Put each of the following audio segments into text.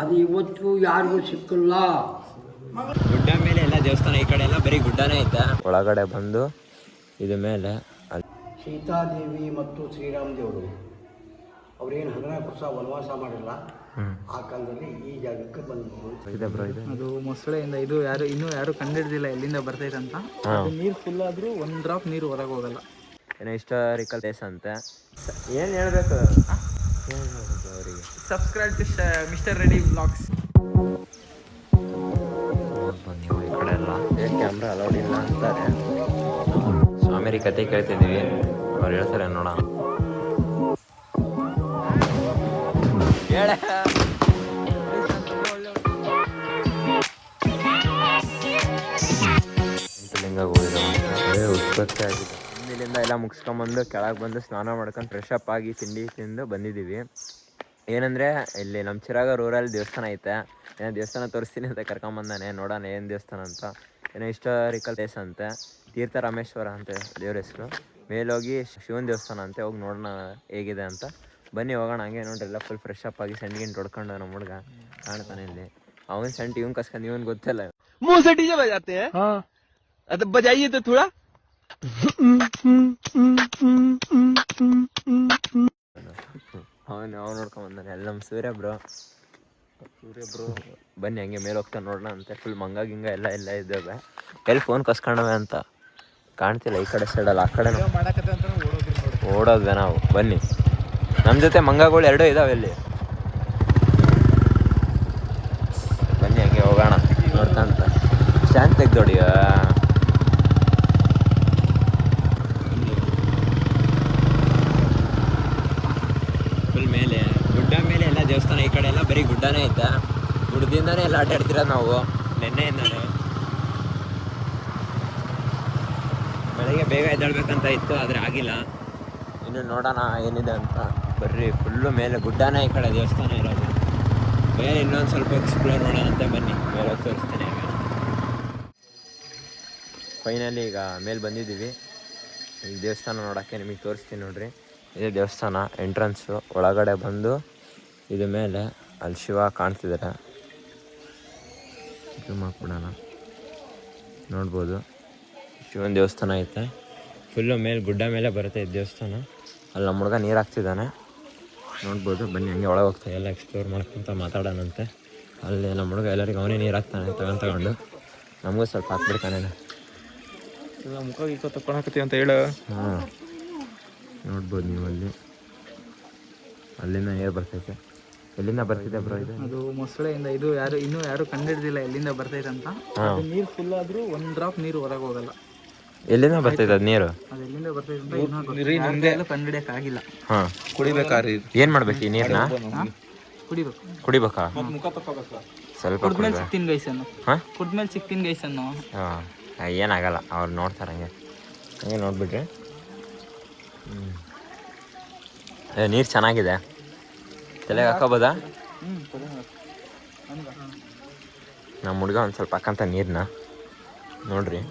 ಅದು ಇವತ್ತು ಯಾರಿಗೂ ಸಿಕ್ಕಿಲ್ಲ. ಗುಡ್ಡ ಮೇಲೆ ಎಲ್ಲ ದೇವಸ್ಥಾನ, ಈ ಕಡೆ ಎಲ್ಲ ಬರೀ ಗುಡ್ಡನೇ ಐತೆ. ಒಳಗಡೆ ಬಂದು ಇದ್ರ ಮೇಲೆ ಸೀತಾದೇವಿ ಮತ್ತು ಶ್ರೀರಾಮ ದೇವರು ಅವ್ರೇನು 14 ವರ್ಷ ವನವಾಸ ಮಾಡಿಲ್ಲ, ಆ ಕಾಲದಲ್ಲಿ ಈ ಜಾಗಕ್ಕೆ ಬಂದಿದ್ರು. ಅದು ಮೊಸಳೆಯಿಂದ ಇದು ಯಾರು ಇನ್ನೂ ಯಾರು ಕಂಡಿಡ್ದಿಲ್ಲ ಎಲ್ಲಿಂದ ಬರ್ತೈತೆ ಅಂತ. ಅದು ನೀರು ಫುಲ್ ಆದ್ರೂ ಒಂದ್ ಡ್ರಾಪ್ ನೀರು ಹೊರಗೆ ಹೋಗಲ್ಲ. ಏನೋ ಹಿಸ್ಟಾರಿಕಲ್ ಪ್ಲೇಸ್ ಅಂತೆ. ಏನು ಹೇಳ್ಬೇಕು ಅವರಿಗೆ? Subscribe to mister Reddy blogs. ನೋಡ್ಬೋದು ನೀವು ಈ ಕಡೆ ಎಲ್ಲ ಕ್ಯಾಮ್ರಾ ಅಲೌಡ್ ಇಲ್ಲ ಅಂತಾರೆ. ಸ್ವಾಮಿರಿ ಕತೆ ಕೇಳ್ತಿದ್ದೀವಿ, ಅವ್ರು ಹೇಳ್ತಾರೆ ನೋಡೋಣ. ಲಿಂಗ ಉತ್ಪತ್ತಿ ಆಗಿದೆ. ಇಲ್ಲಿಂದ ಎಲ್ಲ ಮುಗಿಸ್ಕೊಂಬಂದು ಕೆಳಗೆ ಬಂದು ಸ್ನಾನ ಮಾಡ್ಕೊಂಡು ಫ್ರೆಶ್ ಅಪ್ ಆಗಿ ತಿಂಡಿ ತಿಂದು ಬಂದಿದ್ದೀವಿ. ಏನಂದರೆ ಇಲ್ಲಿ ನಮ್ಮ ಚಿರಾಗ ರೂರಲ್ಲಿ ದೇವಸ್ಥಾನ ಐತೆ. ಏನೋ ದೇವಸ್ಥಾನ ತೋರಿಸ್ತೀನಿ ಅಂತ ಕರ್ಕೊಂಬಂದಾನೆ, ನೋಡೋಣ ಏನು ದೇವಸ್ಥಾನ ಅಂತ. ಏನೋ ಹಿಸ್ಟಾರಿಕಲ್ ಪ್ಲೇಸ್ ಅಂತೆ, ತೀರ್ಥ ರಾಮೇಶ್ವರ ಅಂತ ದೇವ್ರ ಹೆಸರು. ಮೇಲೋಗಿ ಶಿವನ ದೇವಸ್ಥಾನ ಅಂತೆ, ಹೋಗಿ ನೋಡೋಣ ಹೇಗಿದೆ ಅಂತ. ಬನ್ನಿ ಹೋಗೋಣ. ಹಂಗೆ ನೋಡ್ರಿ ಎಲ್ಲ ಫುಲ್ ಫ್ರೆಶ್ ಅಪ್ ಆಗಿ ಸೆಂಟ್ಗಿಂಟ್ ಹೊಡ್ಕೊಂಡು ನಮ್ಮ ಹುಡುಗ ಕಾಣ್ತಾನೆ ಇಲ್ಲಿ. ಅವನ್ ಸೆಂಟ್ ಇವನ್ ಕಸ್ಕೊಂಡು ಇವನ್ ಗೊತ್ತಿಲ್ಲ. मुंह से डीजे बजाते हैं? हाँ। तो बजाइए तो थोड़ा। ಅವನು ನೋಡ್ಕೊಂಡ್ ಬಂದಾನೆ ಎಲ್ಲ ನಮ್ಮ ಸೂರ್ಯ ಬ್ರೋ. ಬನ್ನಿ ಹಂಗೆ ಮೇಲೆ ಹೋಗ್ತಾ ನೋಡೋಣ ಅಂತೆ. ಫುಲ್ ಮಂಗ ಗಿಂಗ ಎಲ್ಲ ಇದ್ದಾವೆ. ಎಲ್ಲಿ ಫೋನ್ ಕಸ್ಕೊಂಡವೆ ಅಂತ ಕಾಣ್ತಿಲ್ಲ. ಈ ಕಡೆ ಸೈಡಲ್ಲ, ಆ ಕಡೆ ಓಡೋದ್ವೆ ನಾವು. ಬನ್ನಿ, ನಮ್ಮ ಜೊತೆ ಮಂಗಗಳು ಎರಡೂ ಇದಾವೆ ಇಲ್ಲಿ. ಬನ್ನಿ ಹಂಗೆ ಹೋಗೋಣ ನೋಡ್ಕಂತ. ಸ್ಟ್ಯಾಂಡ್ ತೆಗ್ದೋಡಿಯ ಫುಲ್ ಮೇಲೆ ಗುಡ್ಡ ಮೇಲೆ ಎಲ್ಲ ದೇವಸ್ಥಾನ. ಈ ಕಡೆ ಎಲ್ಲ ಬರೀ ಗುಡ್ಡನೇ ಐತೆ. ಗುಡ್ಡದಿಂದಾನೇ ಎಲ್ಲ ಆಟಾಡ್ತಿರೋದು ನಾವು ನೆನ್ನೆಯಿಂದಾನೆ. ಬೆಳಗ್ಗೆ ಬೇಗ ಎದ್ದೇಳ್ಬೇಕಂತ ಇತ್ತು, ಆದರೆ ಆಗಿಲ್ಲ. ಇನ್ನು ನೋಡೋಣ ಏನಿದೆ ಅಂತ. ಬರ್ರಿ, ಫುಲ್ಲು ಮೇಲೆ ಗುಡ್ಡನೇ ಈ ಕಡೆ ದೇವಸ್ಥಾನ ಇರೋದು. ಮೇಲೆ ಇನ್ನೊಂದು ಸ್ವಲ್ಪ ಎಕ್ಸ್ಪ್ಲೋರ್ ಮಾಡೋಣ ಅಂತ. ಬನ್ನಿ ಮೇಲೆ ತೋರಿಸ್ತೀನಿ. ಫೈನಲಿ ಈಗ ಮೇಲೆ ಬಂದಿದ್ದೀವಿ. ಈಗ ದೇವಸ್ಥಾನ ನೋಡೋಕ್ಕೆ ನಿಮಗೆ ತೋರಿಸ್ತೀನಿ ನೋಡ್ರಿ. ಇದೇ ದೇವಸ್ಥಾನ ಎಂಟ್ರೆನ್ಸು. ಒಳಗಡೆ ಬಂದು ಇದು ಮೇಲೆ ಅಲ್ಲಿ ಶಿವ ಕಾಣ್ತಿದ್ದಾರೆ. ಜೂಮ್ ಹಾಕ್ಬಿಡೋಣ, ನೋಡ್ಬೋದು. ಶಿವನ ದೇವಸ್ಥಾನ ಐತೆ. ಫುಲ್ಲು ಮೇಲೆ ಗುಡ್ಡ ಮೇಲೆ ಬರುತ್ತೆ ಇದು ದೇವಸ್ಥಾನ. ಅಲ್ಲಿ ನಮ್ಮ ಹುಡುಗ ನೀರು ಹಾಕ್ತಿದ್ದಾನೆ, ನೋಡ್ಬೋದು. ಬನ್ನಿ ಹಂಗೆ ಒಳಗೆ ಹೋಗ್ತಾ ಎಲ್ಲ ಎಕ್ಸ್ಪ್ಲೋರ್ ಮಾಡ್ಕೊಂತ ಮಾತಾಡೋಣಂತೆ. ಅಲ್ಲಿ ನಮ್ಮ ಹುಡುಗ ಎಲ್ಲರಿಗೂ ಅವನೇ ನೀರು ಹಾಕ್ತಾನೆ ತಗೊಂಡು. ನಮಗೂ ಸ್ವಲ್ಪ ಹಾಕ್ಬಿಡ್ತಾನೆ. ಮುಖ ಈಗ ತಕ್ಕೊಳಕತ್ತಿ ಅಂತ ಹೇಳ. ಹಾಂ, ನೋಡ್ಬೋದು ನೀವು ಅಲ್ಲಿ. ಅಲ್ಲಿಂದ ನೀರು ಬರ್ತೈತೆ. ಎಲ್ಲಿಂದ ಬರ್ತಿದೆ ಬ್ರೋ ಇದು? ಅದು ಮೊಸಳೆಯಿಂದ ಇದು ಯಾರು ಇನ್ನೂ ಯಾರು ಕಂಡಿಡ್ದಿಲ್ಲ ಎಲ್ಲಿಂದ ಬರ್ತೈತೆ ಅಂತ. ಅದು ನೀರು ಫುಲ್ ಆದ್ರೂ ಒಂದ್ ಡ್ರಾಪ್ ನೀರು ಹೊರಗೆ ಹೋಗಲ್ಲ. ಎಲ್ಲಿಂದ ಬರ್ತೈತೆ ಅದು ನೀರು? ಅದು ಎಲ್ಲಿಂದ ಬರ್ತೈತೆ ಅಂತ ಕಂಡಿಡಿಯಕ್ ಆಗಿಲ್ಲ. ಹಾಂ, ಕುಡಿಬೇಕಾರಿ ಏನು ಮಾಡ್ಬೇಕು ಈ ನೀರನ್ನ? ಕುಡಿಬೇಕು. ಕುಡಿಬೇಕಾ? ಸ್ವಲ್ಪ ಕುಡ್ಮೇಲೆ ಸಿಕ್ತೀನಿ ಗೈಸನ್ನು. ಹಾಂ, ಕುಡ್ಮೇಲೆ ಸಿಕ್ತೀನಿ ಗೈಸನ್ನು. ಹಾಂ, ಏನಾಗಲ್ಲ, ಅವ್ರು ನೋಡ್ತಾರೆ ಹಂಗೆ. ಹಂಗೆ ನೋಡ್ಬಿಟ್ರಿ. ನೀರು ಚೆನ್ನಾಗಿದೆ. ತಲೆಗೆ ಹಾಕೋಬೋದಾ? ನಮ್ಮ ಹುಡುಗ ಒಂದು ಸ್ವಲ್ಪ ಹಾಕಂತ ನೀರನ್ನ ನೋಡ್ರಿ.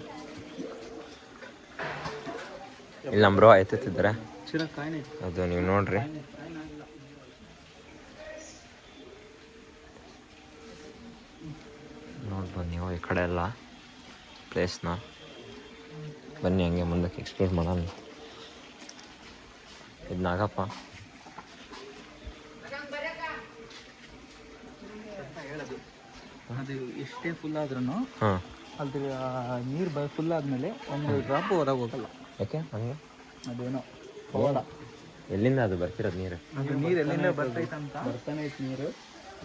ಇಲ್ಲ ನಮ್ಮ ಬ್ರೋ ಎತ್ತಿದ್ದಾರೆ ಅದು, ನೀವು ನೋಡ್ರಿ. ನೋಡ್ಬೋದು ನೀವು ಈ ಕಡೆ ಎಲ್ಲ ಪ್ಲೇಸ್ನ. ಬನ್ನಿ ಹಂಗೆ ಮುಂದಕ್ಕೆ ಎಕ್ಸ್ಪ್ಲೋರ್ ಮಾಡೋಣ. ಇದು ನಾಗಪ್ಪ. ಅದು ಎಷ್ಟೇ ಫುಲ್ ಆದ್ರೂ ಹಾಂ, ಅದ್ರ ನೀರು ಫುಲ್ ಆದಮೇಲೆ ಒಂದು ಡ್ರಾಪ್ ಹೊರಗೆ ಹೋಗಲ್ಲ. ಯಾಕೆ ಹಂಗೆ? ಅದೇನೋ ಹೋಗಲ್ಲ. ಎಲ್ಲಿಂದ ಅದು ಬರ್ತಿರೋದು ನೀರು? ಅದು ನೀರು ಎಲ್ಲಿಂದ ಬರ್ತೈತೆ ಅಂತ ಬರ್ತಾನೆ ಐತೆ ನೀರು.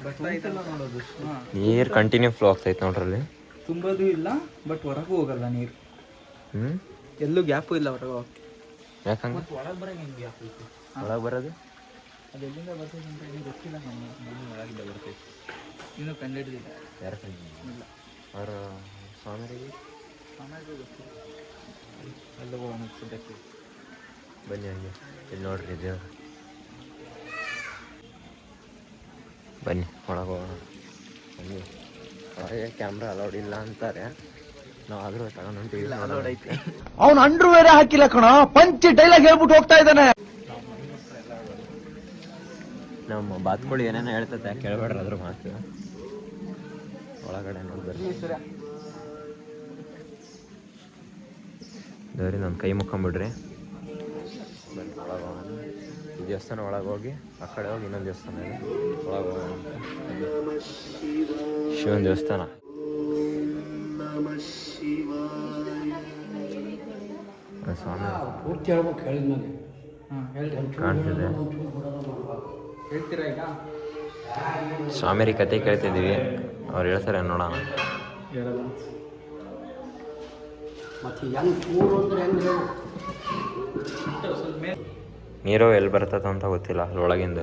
ಬರ್ತಾಯಿತ್ತಲ್ಲ ನೋಡೋದು. ನೀರು ಕಂಟಿನ್ಯೂ ಫ್ಲೋ ಆಗ್ತೈತೆ ನೋಡ್ರಲ್ಲಿ. ತುಂಬೋದು ಇಲ್ಲ, ಬಟ್ ಹೊರಗೂ ಹೋಗಲ್ಲ ನೀರು. ಎಲ್ಲೂ ಗ್ಯಾಪು ಇಲ್ಲ ಹೊರಗೆ ಹೋಗಕ್ಕೆ. ಯಾಕಂದ್ರೆ ಒಳಗೆ ಬರೋಂಗೆ ಹೆಂಗೆ ಗ್ಯಾಪ್ ಐತೆ? ಒಳಗೆ ಬರೋದು ಅದು ಎಲ್ಲಿಂದ ಬರ್ತೈತೆ ಅಂತ ಏನು ಗೊತ್ತಿಲ್ಲ. ನಮ್ಮ ಒಳಗಿಂದ ಬರ್ತೈತೆ, ಇನ್ನೂ ಕಂಡಿಡ್ದಿಲ್ಲ. ಯಾರು ಕಂಡಿಲ್ಲ? ಅವರು ಸ್ವಾಮಿರಿಗೆ ಗೊತ್ತಿಲ್ಲ. ಎಲ್ಲ ಹೋಗೋಣ ಸದ್ಯಕ್ಕೆ. ಬನ್ನಿ ಹಂಗೆ ಇಲ್ಲಿ ನೋಡ್ರಿ ದೇವರು. ಬನ್ನಿ ಒಳಗೆ ಹೋಗೋಣ. ಬನ್ನಿ, ಒಳಗೆ ಕ್ಯಾಮ್ರಾ ಅಲೌಡ್ ಇಲ್ಲ ಅಂತಾರೆ. ನಾವು ಆದರೂ ತಗೊಂಡು ಹೊಂಟಿವಿ. ಅಲೌಡ್ ಐತಿ. ಅವನು ಅಂಡ್ರು ಬೇರೆ ಹಾಕಿಲ್ಲ ಕಣ, ಪಂಚ್ ಡೈಲಾಗ್ ಹೇಳ್ಬಿಟ್ಟು ಹೋಗ್ತಾ ಇದ್ದಾನೆ. ನಮ್ಮ ಬಾತ್ಕೋಳಿ ಏನೇನೋ ಹೇಳ್ತತೆ, ಕೇಳಬೇಡ್ರಿ ಅದ್ರ ಮಾತು. ಒಳಗಡೆ ನೋಡ್ಬರ್ರಿ. ದೇವ್ರಿ ನನ್ನ ಕೈ ಮುಕ್ಕೊಂಬಿಡ್ರಿ. ಬನ್ನಿ ಒಳಗೆ ಹೋಗೋಣ. ಈ ದೇವಸ್ಥಾನ ಒಳಗೆ ಹೋಗಿ ಆ ಕಡೆ ಹೋಗಿ ಇನ್ನೊಂದು ದೇವಸ್ಥಾನ ಇದೆ, ಒಳಗೆ ಹೋಗೋಣ ಅಂತ. ಶಿವನ ದೇವಸ್ಥಾನ. ಸ್ವಾಮಿ ಪೂರ್ತಿ ಹೇಳ್ಬೇಕು ಹೇಳಿದ್ಮೇಲೆ ಕಾಣ್ತಿದೆ. ಹೇಳ್ತೀರಾ ಈಗ? ಸ್ವಾಮಿಯರಿ ಕತೆ ಕೇಳ್ತಿದ್ದೀವಿ, ಅವ್ರು ಹೇಳ್ತಾರೆ ನೋಡೋಣ. ಹೇಳಲ್ಲ. ಮತ್ತು ಹೆಂಗೆ ಚೂರು ಅಂದ್ರೆ ಹೆಂಗೆ ಹೇಳು. ನೀರು ಎಲ್ಲಿ ಬರ್ತದ ಅಂತ ಗೊತ್ತಿಲ್ಲ ಅಲ್ಲಿ ಒಳಗಿಂದ.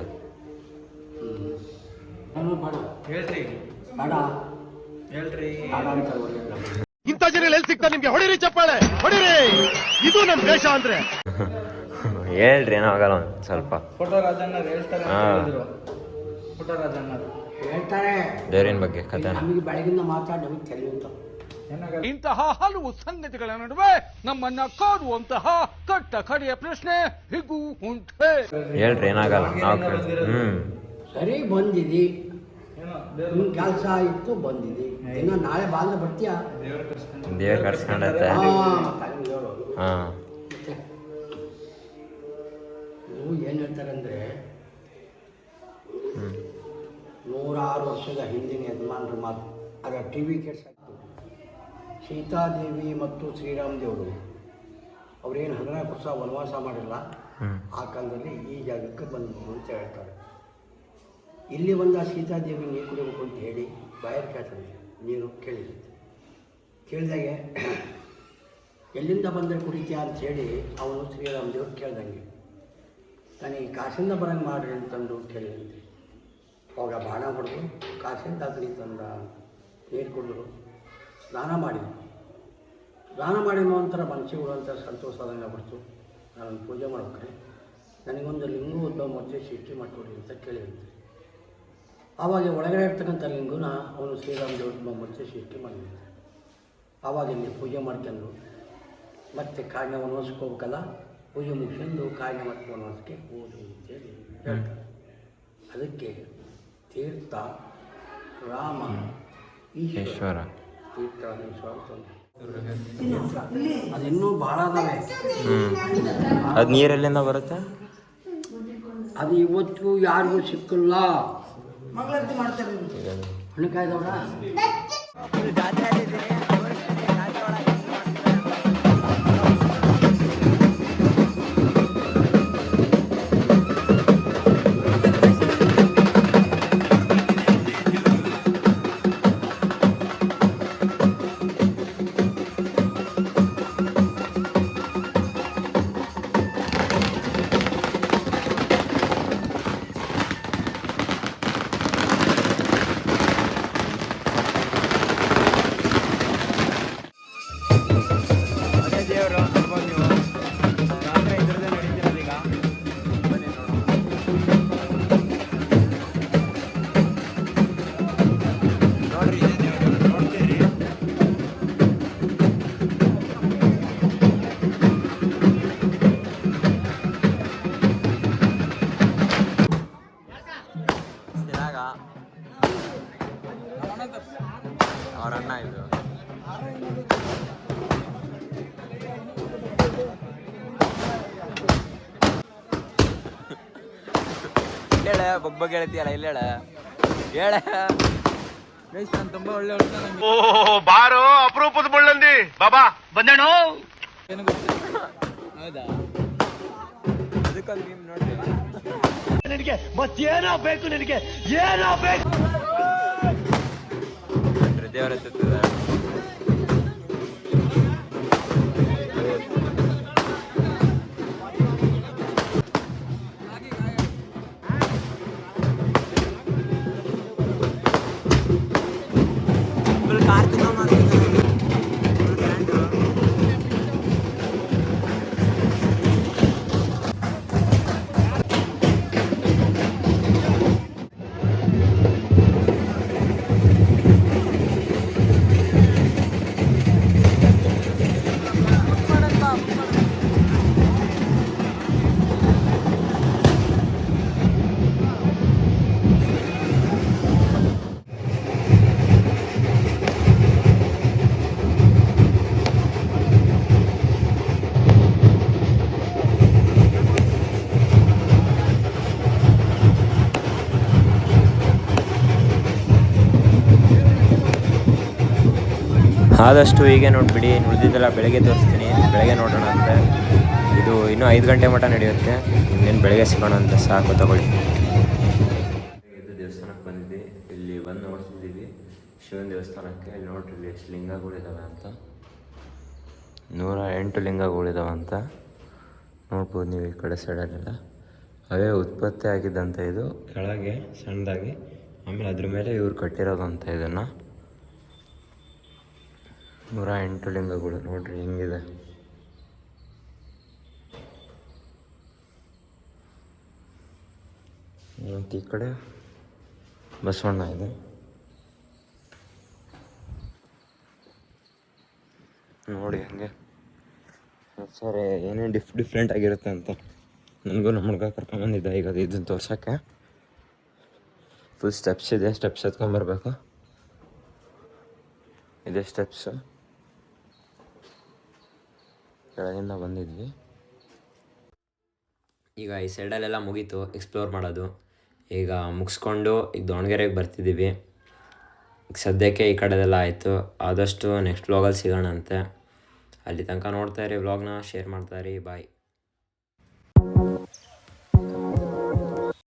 ಬೇಡ ಹೇಳ್ರಿ ಬೇಡ ಹೇಳ್ರಿ. ಬೇಡ ಅಂತ ಹೊಡೆಯಲ್ಲ. ಇಂಥ ಜನ ಎಲ್ಲಿ ಸಿಗ್ತಾರೆ ನಿಮ್ಗೆ? ಹೊಡಿರಿ ಚಪ್ಪಾಳೆ, ಹೊಡಿರಿ. ಇದು ನಮ್ಮ ದೇಶ ಅಂದ್ರೆ. ಹೇಳ್ರಿ, ಏನೋ ಆಗಲ್ಲ ಒಂದು ಸ್ವಲ್ಪ. ಫೋಟೋ ರಾಜಣ್ಣರು ಹೇಳ್ತಾರೆ ಅಂತ ಹೇಳಿದ್ರು. ಫೋಟೋ ರಾಜಣ್ಣರು ಹೇಳ್ತಾರೆ ದೇವ್ರಿನ ಬಗ್ಗೆ ಕಥೆನ. ನಮಗೆ ಬೆಳಗಿಂದ ಮಾತಾಡಿ ನಮಗೆ ತಿಳಿಯುತ್ತ. ಏನಾಗಲ್ಲ. ಇಂತಹ ಹಲವು ಸಂಗತಿಗಳ ನಡುವೆ ನಮ್ಮನ್ನ ಕಾಡುವಂತಹ ಕಟ್ಟ ಕಡೆಯ ಪ್ರಶ್ನೆ ಹೀಗೂ ಉಂಟೆ. ಹೇಳ್ರಿ, ಏನಾಗಲ್ಲ. ನಾವು ಸರಿ ಬಂದಿದಿ, ಏನೋ ನಿನ್ನ ಕೆಲಸ ಇತ್ತು ಬಂದಿದಿ. ಇನ್ನು ನಾಳೆ ಬಾಲ್ನ ಬರ್ತೀಯಾ? ದೇವ್ರ ಕರ್ಸ್ಕೊಂಡೈತೆ. ಹಾಂ, ನೀವು ಏನು ಹೇಳ್ತಾರಂದ್ರೆ 106 ವರ್ಷದ ಹಿಂದಿನ ಯಜಮಾನರ ಮಾತು. ಅದರ ಟಿ ವಿ ಕೆಡ್ಸಾಯ್ತು. ಸೀತಾದೇವಿ ಮತ್ತು ಶ್ರೀರಾಮ ದೇವರು ಅವರೇನು 14 ವರ್ಷ ವನವಾಸ ಮಾಡಿಲ್ಲ, ಆ ಕಾಲದಲ್ಲಿ ಈ ಜಾಗಕ್ಕೆ ಬಂದಿದ್ರು ಅಂತ ಹೇಳ್ತಾರೆ. ಇಲ್ಲಿ ಬಂದ ಸೀತಾದೇವಿ ನೀರು ಕುಡಿಬೇಕು ಅಂತ ಹೇಳಿ ಬಾಯರ್ ಕೇಳ್ತಾರೆ. ನೀರು ಕೇಳಿದಾಗೆ ಎಲ್ಲಿಂದ ಬಂದರೆ ಕುಡಿತೀಯ ಅಂಥೇಳಿ ಅವನು ಶ್ರೀರಾಮ ದೇವ್ರು ಕೇಳ್ದಂಗೆ ನನಗೆ ಕಾಸಿಂದ ಬರಂಗೆ ಮಾಡ್ರಿ ಅಂತಂದು ಕೇಳಿದಂತೆ. ಅವಾಗ ಬಾಣ ಹೊಡೆದು ಕಾಸಿಂದ ಅಗ್ನಿ ತಂದ ನೀರು ಕುಡಿದ್ರು. ಸ್ನಾನ ಮಾಡಿದ ಒಂಥರ ಮನಸ್ಸಿಗೆ ಅಂತ ಸಂತೋಷ ಆದಂಗೆ ಆಗ್ಬಿಡ್ತು. ನಾನು ಪೂಜೆ ಮಾಡ್ಬೇಕ್ರೆ ನನಗೊಂದು ಲಿಂಗು ಉದ್ಭವ ಮಧ್ಯೆ ಸೃಷ್ಟಿ ಮಾಡಿಕೊಡಿ ಅಂತ ಕೇಳಿದಂತೆ. ಆವಾಗ ಒಳಗಡೆ ಇರ್ತಕ್ಕಂಥ ಲಿಂಗುನ ಅವನು ಶ್ರೀರಾಮ ದೇವ್ರ ಮಧ್ಯೆ ಸೃಷ್ಟಿ ಮಾಡಿದಂತೆ. ಆವಾಗ ಇಲ್ಲಿ ಪೂಜೆ ಮಾಡ್ಕೊಂಡು ಮತ್ತೆ ಕಾಡಿನ ವನವಾಸಕ್ಕೆ ಹೋಗ್ಬೇಕಲ್ಲ, ಪೂಜೆ ಮುಗಿಸ್ಕೊಂಡು ಕಾಡಿನ ಮತ್ತು ವನವಾಸಕ್ಕೆ ಹೋದು ಅಂತೇಳಿ ಹೇಳ್ತಾರೆ. ಅದಕ್ಕೆ ತೀರ್ಥ ರಾಮ ಈಶ್ವರ ತೀರ್ಥರಾಮೇಶ್ವರ ಅದಿನ್ನೂ ಭಾಳ ಅದಾವೆ. ಅದು ನೀರೆಲ್ಲಿಂದ ಬರುತ್ತೆ? ಅದು ಇವತ್ತು ಯಾರಿಗೂ ಸಿಕ್ಕಿಲ್ಲ. ಹಣಕಾಯ್ದವ್ರ ಅವ್ರ ಅಣ್ಣ ಇದು. ಹೇಳ ಬೊಬ್ಬ ಹೇಳ್ತೀಯಲ್ಲ, ಇಲ್ಲ ಹೇಳ. ನಾನು ತುಂಬಾ ಒಳ್ಳೆ ಹುಡುಗ. ನಂಗೆ ಓ ಬಾರೋ ಅಪರೂಪದ ಮುಳ್ಳಂದಿ ಬಾಬಾ ಬಂದೇಣೋ. ಏನು ಗೊತ್ತಿಲ್ಲ. ಹೌದಾ? ಅದಕ್ಕೊಂದು ನೀವು ನೋಡ್ರಿ. ನಿನಗೆ ಮತ್ತೇನೋ ಬೇಕು, ನಿನಗೆ ಏನೋ ಬೇಕು. ದೇವರ ಎತ್ತುತ್ತದೆ. ಆದಷ್ಟು ಹೀಗೆ ನೋಡಿಬಿಡಿ, ಉಳಿದಿದ್ದೆಲ್ಲ ಬೆಳಗ್ಗೆ ತೋರಿಸ್ತೀನಿ, ಬೆಳಗ್ಗೆ ನೋಡೋಣ ಅಂತ. ಇದು ಇನ್ನೂ 5 ಗಂಟೆ ಮಟ್ಟ ನಡೆಯುತ್ತೆ, ಇನ್ನೇನು ಬೆಳಗ್ಗೆ ಸಿಗೋಣ ಅಂತ. ಸಾಕು ತಗೊಳ್ಳಿ. ಇದು ದೇವಸ್ಥಾನಕ್ಕೆ ಬಂದಿದ್ವಿ, ಇಲ್ಲಿ ಬಂದು ನೋಡ್ತಿದ್ದೀವಿ ಶಿವನ ದೇವಸ್ಥಾನಕ್ಕೆ. ಇಲ್ಲಿ ನೋಡ್ರಿ ಇಲ್ಲಿ ಎಷ್ಟು ಲಿಂಗಗಳಿದ್ದಾವೆ ಅಂತ, 108 ಲಿಂಗಗಳಿದ್ದಾವೆ ಅಂತ ನೋಡ್ಬೋದು ನೀವು ಈ ಕಡೆ ಸೈಡಲ್ಲೆಲ್ಲ. ಅವೇ ಉತ್ಪತ್ತಿ ಆಗಿದ್ದಂಥ ಇದು ಕೆಳಗೆ ಸಣ್ಣದಾಗಿ, ಆಮೇಲೆ ಅದ್ರ ಮೇಲೆ ಇವ್ರು ಕಟ್ಟಿರೋದಂತ. ಇದನ್ನು 108 ಲಿಂಗಗಳು ನೋಡ್ರಿ ಹೆಂಗಿದೆ. ಮತ್ತು ಈ ಕಡೆ ಬಸವಣ್ಣ ಇದೆ. ನೋಡಿ ಹಂಗೆ ಸರ್ ಏನೇನು ಡಿಫ್ರೆಂಟ್ ಆಗಿರುತ್ತೆ ಅಂತ. ನನಗೂ ನಮ್ಮ ಹುಡುಗ ಕರ್ಕೊಂಬಂದಿದ್ದ ಈಗ ಇದನ್ನು ತೋರ್ಸೋಕ್ಕೆ. ಫುಲ್ ಸ್ಟೆಪ್ಸ್ ಇದೆ, ಸ್ಟೆಪ್ಸ್ ಎತ್ಕೊಂಬರ್ಬೇಕು. ಇದೇ ಸ್ಟೆಪ್ಸ್, ಕೆಳಗಿಂದ ಬಂದಿದ್ವಿ. ಈಗ ಈ ಸೈಡಲ್ಲೆಲ್ಲ ಮುಗೀತು ಎಕ್ಸ್ಪ್ಲೋರ್ ಮಾಡೋದು. ಈಗ ಮುಗಿಸ್ಕೊಂಡು ಈಗ ದಾವಣಗೆರೆಗೆ ಬರ್ತಿದ್ದೀವಿ. ಈಗ ಸದ್ಯಕ್ಕೆ ಈ ಕಡೆದೆಲ್ಲ ಆಯಿತು. ಆದಷ್ಟು ನೆಕ್ಸ್ಟ್ ವ್ಲಾಗಲ್ಲಿ ಸಿಗೋಣ ಅಂತೆ. ಅಲ್ಲಿ ತನಕ ನೋಡ್ತಾಯಿರಿ ವ್ಲಾಗ್ನ, ಶೇರ್ ಮಾಡ್ತಾಯಿರಿ. ಬಾಯ್.